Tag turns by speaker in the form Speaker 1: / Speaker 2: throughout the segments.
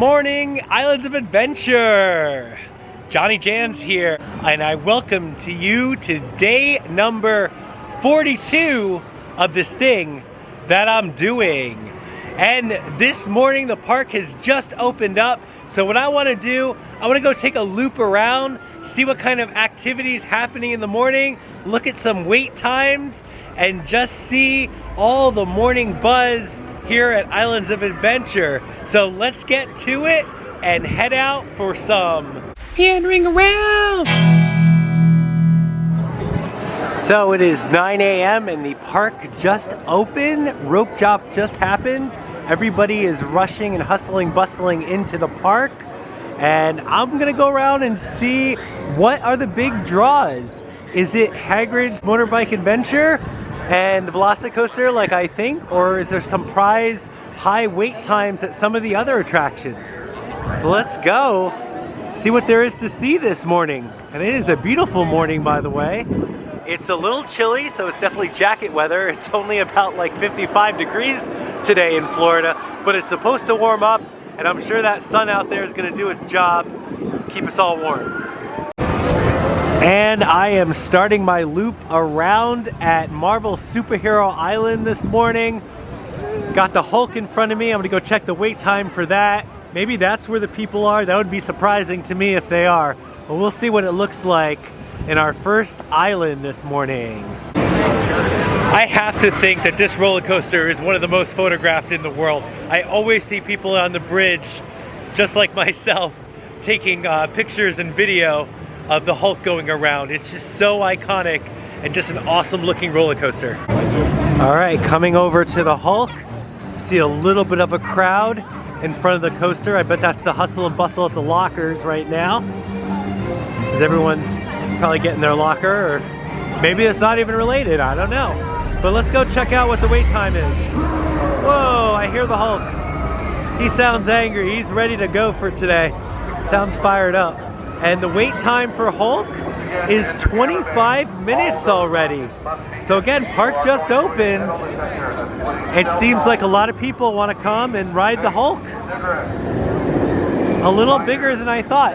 Speaker 1: morning, Islands of Adventure. JohnnyJans here, and I welcome to you to day number 42 of this thing that I'm doing. And this morning the park has just opened up, so what I want to do, I want to go take a loop around, see what kind of activities happening in the morning, look at some wait times, and just see all the morning buzz here at Islands of Adventure. So let's get to it and head out for some meandering around. So it is 9 a.m. and the park just opened. Rope drop just happened. Everybody is rushing and hustling, bustling into the park. And I'm gonna go around and see what are the big draws. Is it Hagrid's Motorbike Adventure and the Velocicoaster like I think, or is there some prize high wait times at some of the other attractions? So let's go see what there is to see this morning. And it is a beautiful morning, by the way. It's a little chilly, so it's definitely jacket weather. It's only about like 55 degrees today in Florida, but it's supposed to warm up, and I'm sure that sun out there is gonna do its job, keep us all warm. And I am starting my loop around at Marvel Superhero Island this morning. Got the Hulk in front of me. I'm gonna go check the wait time for that. Maybe that's where the people are. That would be surprising to me if they are. But we'll see what it looks like in our first island this morning. I have to think that this roller coaster is one of the most photographed in the world. I always see people on the bridge, just like myself, taking pictures and video of the Hulk going around. It's just so iconic and just an awesome looking roller coaster. All right, coming over to the Hulk. See a little bit of a crowd in front of the coaster. I bet that's the hustle and bustle at the lockers right now, as everyone's probably getting their locker, or maybe it's not even related, I don't know. But let's go check out what the wait time is. Whoa, I hear the Hulk. He sounds angry, he's ready to go for today. Sounds fired up. And the wait time for Hulk is 25 minutes already. So again, park just opened. It seems like a lot of people want to come and ride the Hulk. A little bigger than I thought.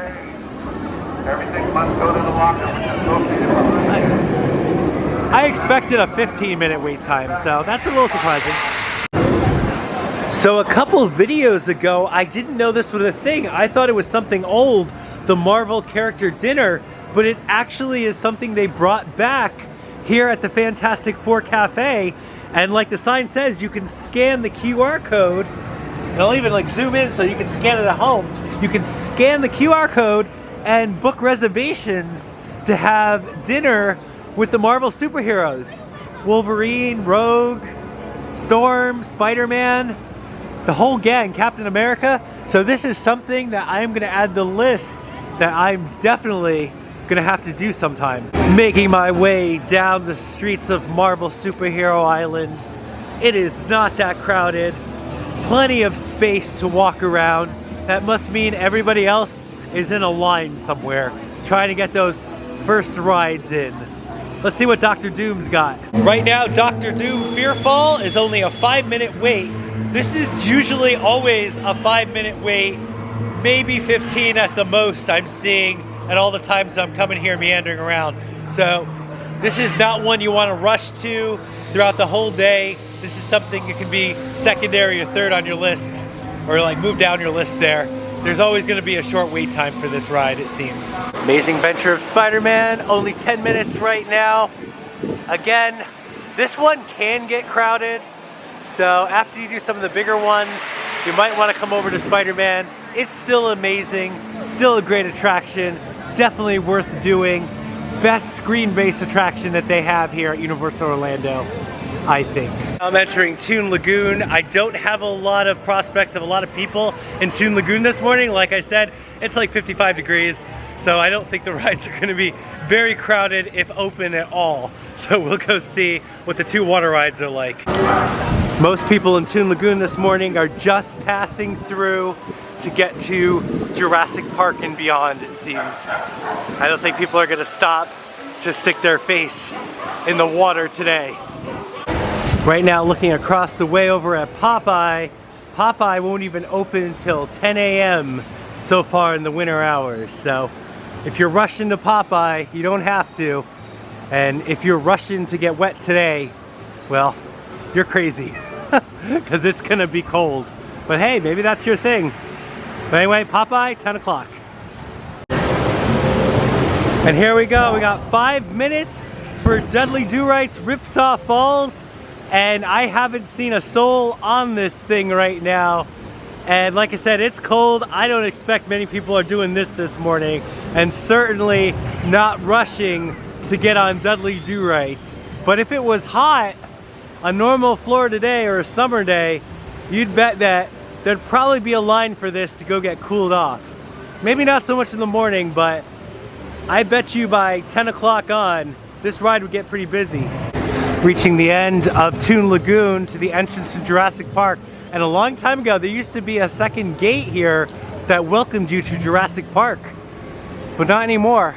Speaker 2: Everything must go to the locker.
Speaker 1: Nice. I expected a 15-minute wait time, so that's a little surprising. So a couple of videos ago, I didn't know this was a thing. I thought it was something old, the Marvel character dinner, but it actually is something they brought back here at the Fantastic Four Cafe. And like the sign says, you can scan the QR code, and I'll even like zoom in so you can scan it at home. You can scan the QR code and book reservations to have dinner with the Marvel superheroes. Wolverine, Rogue, Storm, Spider-Man, the whole gang, Captain America. So this is something that I'm gonna add to the list that I'm definitely gonna have to do sometime. Making my way down the streets of Marvel Superhero Island. It is not that crowded. Plenty of space to walk around. That must mean everybody else is in a line somewhere, trying to get those first rides in. Let's see what Dr. Doom's got. Right now, Dr. Doom Fearfall is only a 5-minute wait. This is usually always a 5-minute wait, maybe 15 at the most I'm seeing at all the times I'm coming here meandering around. So this is not one you want to rush to throughout the whole day. This is something you can be secondary or third on your list, or like move down your list there. There's always going to be a short wait time for this ride, it seems. Amazing Adventure of Spider-Man, only 10 minutes right now. Again, this one can get crowded, so after you do some of the bigger ones, you might want to come over to Spider-Man. It's still amazing, still a great attraction, definitely worth doing. Best screen-based attraction that they have here at Universal Orlando, I think. I'm entering Toon Lagoon. I don't have a lot of prospects of a lot of people in Toon Lagoon this morning. Like I said, it's like 55 degrees, so I don't think the rides are going to be very crowded, if open at all. So we'll go see what the two water rides are like. Most people in Toon Lagoon this morning are just passing through to get to Jurassic Park and beyond, it seems. I don't think people are going to stop to stick their face in the water today. Right now, looking across the way over at Popeye Popeye won't even open until 10 a.m. so far in the winter hours. So if you're rushing to Popeye, you don't have to. And if you're rushing to get wet today, well, you're crazy because it's gonna be cold. But hey, maybe that's your thing. But anyway, Popeye, 10 o'clock. And here we go, we got 5 minutes for Dudley Do-Right's Ripsaw Falls. And I haven't seen a soul on this thing right now. And like I said, it's cold. I don't expect many people are doing this morning, and certainly not rushing to get on Dudley Do-Right. But if it was hot, a normal Florida day or a summer day, you'd bet that there'd probably be a line for this to go get cooled off. Maybe not so much in the morning, but I bet you by 10 o'clock on, this ride would get pretty busy. Reaching the end of Toon Lagoon to the entrance to Jurassic Park. And a long time ago, there used to be a second gate here that welcomed you to Jurassic Park, but not anymore.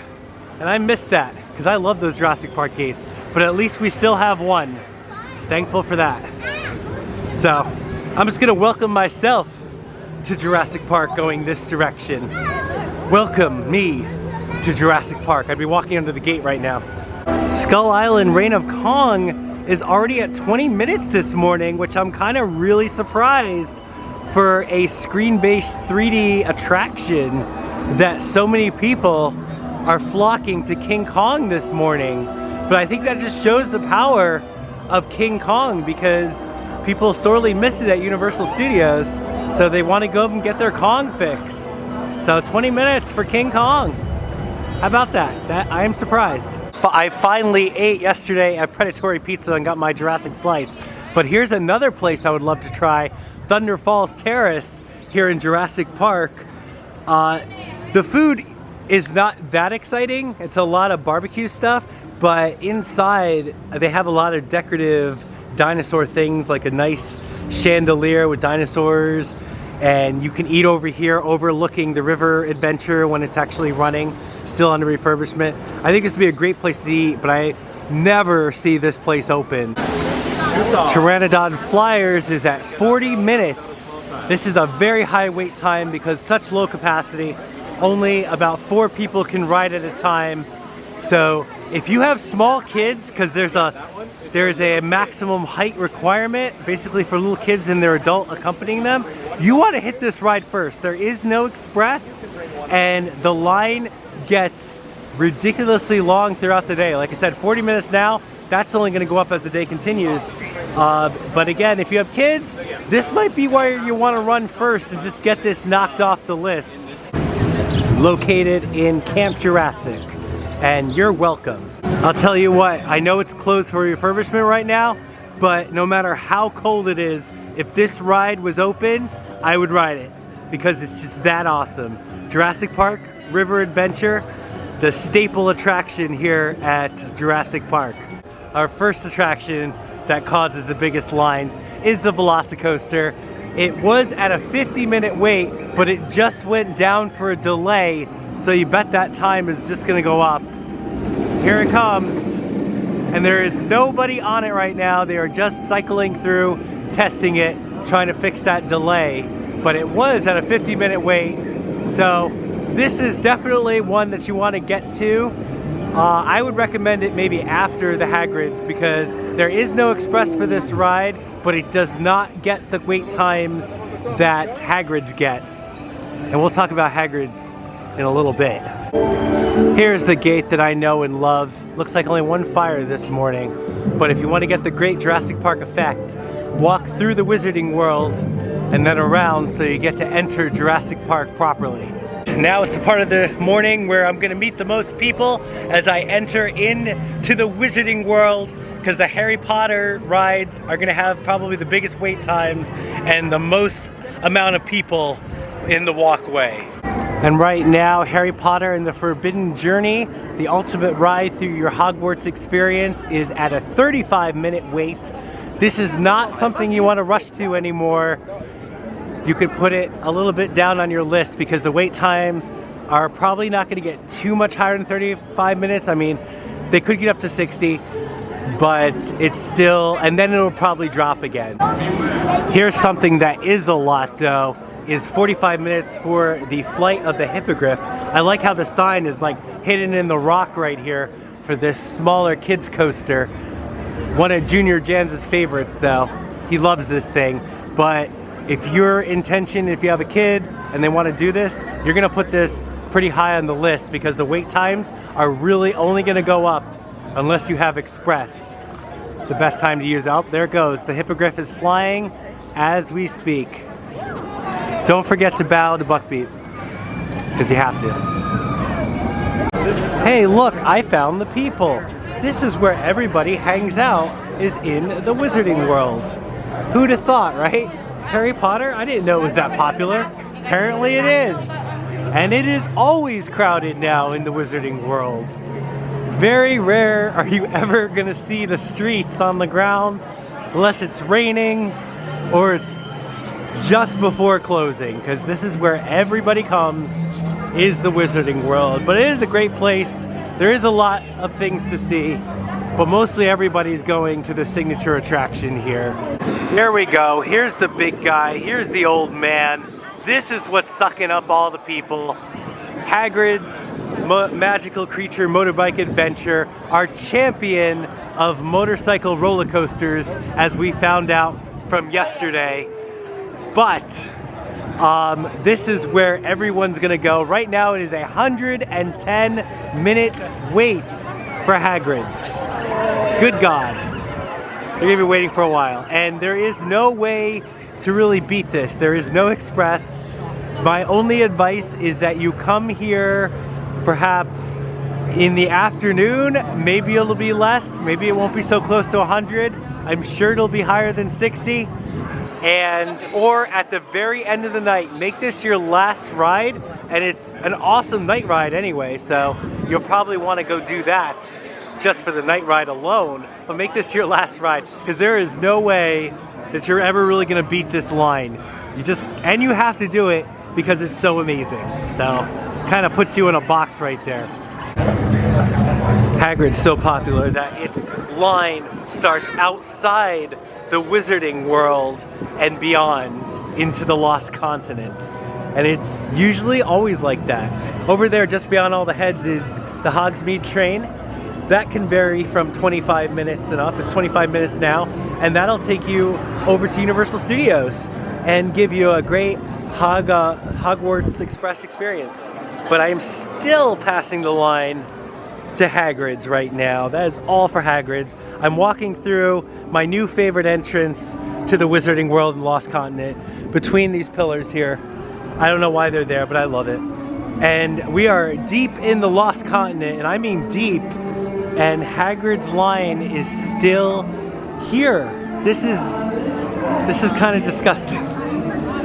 Speaker 1: And I missed that because I love those Jurassic Park gates, but at least we still have one. Thankful for that. So I'm just gonna welcome myself to Jurassic Park going this direction. Welcome me to Jurassic Park. I'd be walking under the gate right now. Skull Island Reign of Kong is already at 20 minutes this morning, which I'm kind of really surprised for a screen-based 3D attraction that so many people are flocking to King Kong this morning. But I think that just shows the power of King Kong, because people sorely miss it at Universal Studios, so they want to go and get their Kong fix. So 20 minutes for King Kong. How about that? I am surprised. But I finally ate yesterday at Predatory Pizza and got my Jurassic Slice. But here's another place I would love to try, Thunder Falls Terrace here in Jurassic Park. The food is not that exciting. It's a lot of barbecue stuff, but inside they have a lot of decorative dinosaur things, like a nice chandelier with dinosaurs, and you can eat over here overlooking the river adventure when it's actually running, still under refurbishment. I think this would be a great place to eat, but I never see this place open. Pteranodon Flyers is at 40 minutes. This is a very high wait time because such low capacity. Only about 4 people can ride at a time. So if you have small kids, because there's a maximum height requirement basically for little kids and their adult accompanying them, you want to hit this ride first. There is no express, and the line gets ridiculously long throughout the day. Like I said, 40 minutes now. That's only going to go up as the day continues. But again, if you have kids, this might be where you want to run first and just get this knocked off the list. It's located in Camp Jurassic, and you're welcome. I'll tell you what, I know it's closed for refurbishment right now, but no matter how cold it is, if this ride was open, I would ride it because it's just that awesome. Jurassic Park River Adventure, the staple attraction here at Jurassic Park. Our first attraction that causes the biggest lines is the Velocicoaster. It was at a 50-minute wait, but it just went down for a delay, so you bet that time is just gonna go up. Here it comes, and there is nobody on it right now. They are just cycling through, testing it, trying to fix that delay, but it was at a 50-minute wait, so this is definitely one that you want to get to. I would recommend it maybe after the Hagrid's, because there is no express for this ride, but it does not get the wait times that Hagrid's get. And we'll talk about Hagrid's in a little bit. Here's the gate that I know and love. Looks like only one fire this morning, but if you want to get the great Jurassic Park effect, walk through the Wizarding World and then around so you get to enter Jurassic Park properly. Now it's the part of the morning where I'm going to meet the most people as I enter into the Wizarding World, because the Harry Potter rides are going to have probably the biggest wait times and the most amount of people in the walkway. And right now, Harry Potter and the Forbidden Journey, the ultimate ride through your Hogwarts experience, is at a 35-minute wait. This is not something you want to rush to anymore. You could put it a little bit down on your list because the wait times are probably not going to get too much higher than 35 minutes. I mean, they could get up to 60, but it's still, and then it'll probably drop again. Here's something that is a lot though, is 45 minutes for the flight of the Hippogriff. I like how the sign is like hidden in the rock right here for this smaller kids coaster. One of JohnnyJans' favorites though. He loves this thing, but if your intention, if you have a kid and they want to do this, you're gonna put this pretty high on the list because the wait times are really only gonna go up unless you have Express. It's the best time to use it. Oh, there it goes. The Hippogriff is flying as we speak. Don't forget to bow to Buckbeat, because you have to. Hey, look, I found the people. This is where everybody hangs out, is in the Wizarding World. Who'd have thought, right? Harry Potter? I didn't know it was that popular. Apparently it is. And it is always crowded now in the Wizarding World. Very rare are you ever gonna see the streets on the ground unless it's raining or it's just before closing, because this is where everybody comes, is the Wizarding World. But it is a great place. There is a lot of things to see, but mostly everybody's going to the signature attraction here. Here we go. Here's the big guy. Here's the old man. This is what's sucking up all the people. Hagrid's magical creature motorbike adventure, our champion of motorcycle roller coasters, as we found out from yesterday. But this is where everyone's gonna go. Right now it is a 110-minute wait for Hagrid's. Good God. You're gonna be waiting for a while. And there is no way to really beat this. There is no Express. My only advice is that you come here perhaps in the afternoon. Maybe it'll be less. Maybe it won't be so close to 100. I'm sure it'll be higher than 60. Or at the very end of the night, make this your last ride. And it's an awesome night ride anyway, so you'll probably want to go do that just for the night ride alone. But make this your last ride, because there is no way that you're ever really gonna beat this line. And you have to do it because it's so amazing. So, kind of puts you in a box right there. Hagrid's so popular that its line starts outside the Wizarding World and beyond into the Lost Continent. And it's usually always like that. Over there, just beyond all the heads, is the Hogsmeade train. That can vary from 25 minutes and up. It's 25 minutes now. And that'll take you over to Universal Studios and give you a great Hogwarts Express experience. But I am still passing the line to Hagrid's right now. That is all for Hagrid's. I'm walking through my new favorite entrance to the Wizarding World and Lost Continent between these pillars here. I don't know why they're there, but I love it. And we are deep in the Lost Continent, and I mean deep. And Hagrid's line is still here. This is kind of disgusting.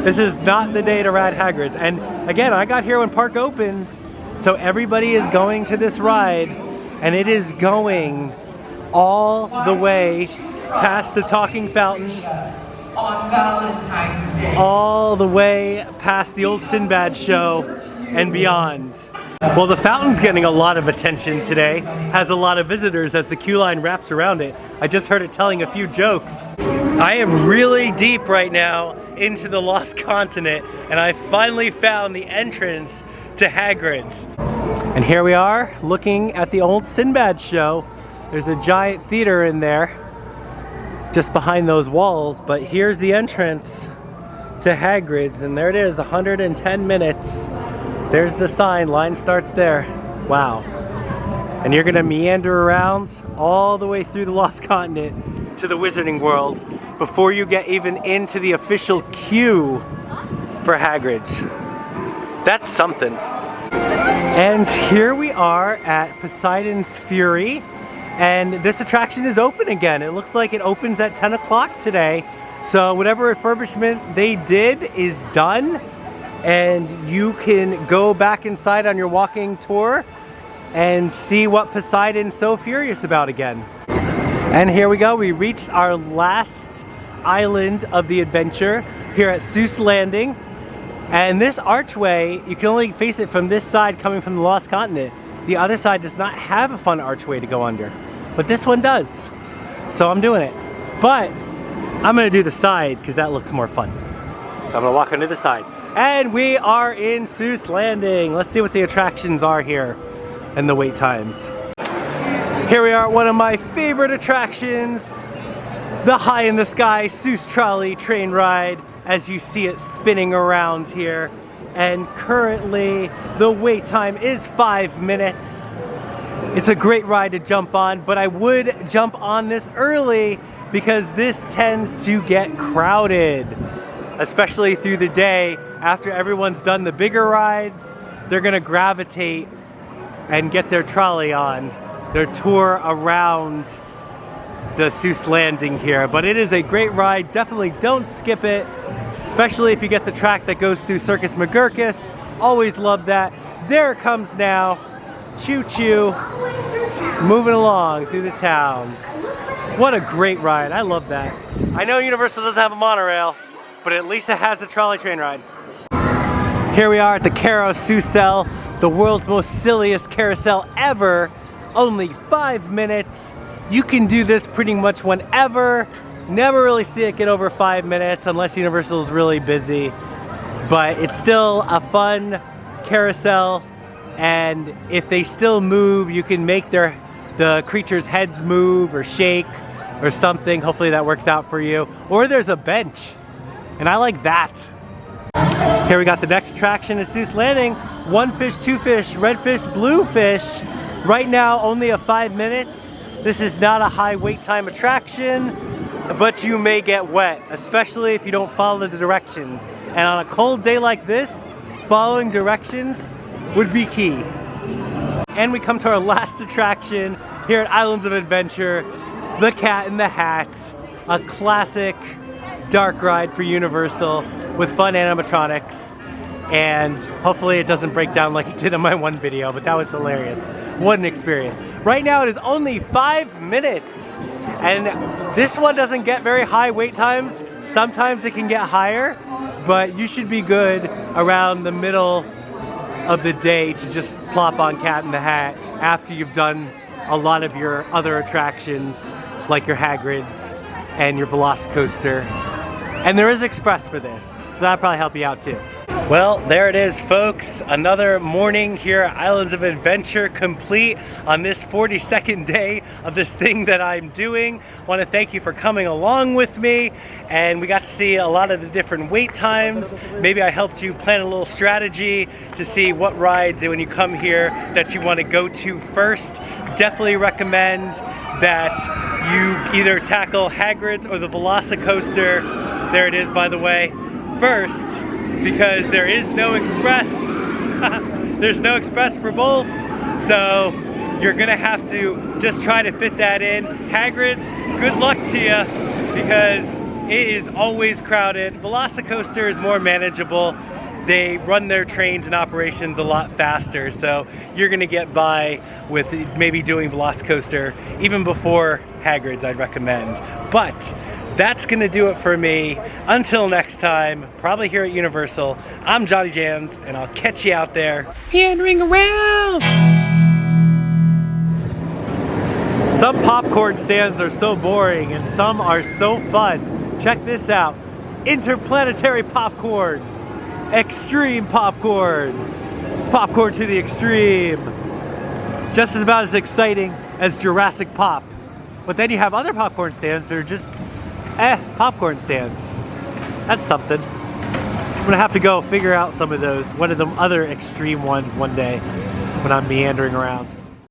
Speaker 1: This is not the day to ride Hagrid's. And again, I got here when park opens, so everybody is going to this ride, and it is going all the way past the Talking Fountain,
Speaker 3: on Valentine's Day,
Speaker 1: all the way past the old Sinbad show and beyond. Well, the fountain's getting a lot of attention today, has a lot of visitors as the queue line wraps around it. I just heard it telling a few jokes. I am really deep right now into the Lost Continent, and I finally found the entrance to Hagrid's. And here we are, looking at the old Sinbad show. There's a giant theater in there, just behind those walls, but here's the entrance to Hagrid's, and there it is, 110 minutes. There's the sign, line starts there. Wow. And you're gonna meander around all the way through the Lost Continent to the Wizarding World before you get even into the official queue for Hagrid's. That's something. And here we are at Poseidon's Fury, and this attraction is open again. It looks like it opens at 10 o'clock today. So whatever refurbishment they did is done, and you can go back inside on your walking tour and see what Poseidon's so furious about again. And here we go, we reached our last island of the adventure here at Seuss Landing. And this archway, you can only face it from this side coming from the Lost Continent. The other side does not have a fun archway to go under, but this one does. So I'm doing it. But I'm gonna do the side because that looks more fun. So I'm gonna walk onto the side. And we are in Seuss Landing. Let's see what the attractions are here and the wait times. Here we are at one of my favorite attractions, the High in the Sky Seuss Trolley train ride, as you see it spinning around here. And currently the wait time is 5 minutes. It's a great ride to jump on, but I would jump on this early because this tends to get crowded, especially through the day. After everyone's done the bigger rides, they're gonna gravitate and get their trolley on, their tour around the Seuss Landing here. But it is a great ride, definitely don't skip it, especially if you get the track that goes through Circus McGurkus. Always love that. There it comes now. Choo-choo, moving along through the town. What a great ride, I love that. I know Universal doesn't have a monorail, but at least it has the trolley train ride. Here we are at the Carousel, the world's most silliest carousel ever. Only 5 minutes. You can do this pretty much whenever. Never really see it get over 5 minutes unless Universal is really busy. But it's still a fun carousel. And if they still move, you can make the creatures' heads move or shake or something. Hopefully that works out for you. Or there's a bench, and I like that. Here we got the next attraction at Seuss Landing. One fish, two fish, red fish, blue fish. Right now, only a 5 minutes. This is not a high wait time attraction, but you may get wet, especially if you don't follow the directions. And on a cold day like this, following directions would be key. And we come to our last attraction here at Islands of Adventure, the Cat in the Hat, a classic dark ride for Universal with fun animatronics. And hopefully it doesn't break down like it did in my one video, but that was hilarious. What an experience. Right now it is only 5 minutes, and this one doesn't get very high wait times. Sometimes it can get higher, but you should be good around the middle of the day to just plop on Cat in the Hat after you've done a lot of your other attractions like your Hagrid's and your Velocicoaster. And there is Express for this, so that'll probably help you out too. Well, there it is, folks. Another morning here at Islands of Adventure complete on this 42nd day of this thing that I'm doing. I want to thank you for coming along with me, and we got to see a lot of the different wait times. Maybe I helped you plan a little strategy to see what rides when you come here that you want to go to first. Definitely recommend that you either tackle Hagrid's or the Velocicoaster, there it is by the way, first, because there is no Express. There's no Express for both, so you're gonna have to just try to fit that in. Hagrid's, good luck to you, because it is always crowded. Velocicoaster is more manageable. They run their trains and operations a lot faster, so you're gonna get by with maybe doing Velocicoaster even before Hagrid's, I'd recommend. But that's gonna do it for me. Until next time, probably here at Universal, I'm JohnnyJans, and I'll catch you out there meandering around. Some popcorn stands are so boring and some are so fun. Check this out. Interplanetary popcorn. Extreme popcorn. It's popcorn to the extreme. Just about as exciting as Jurassic Pop. But then you have other popcorn stands that are just popcorn stands. That's something. I'm gonna have to go figure out some of those, one of the other extreme ones one day when I'm meandering around.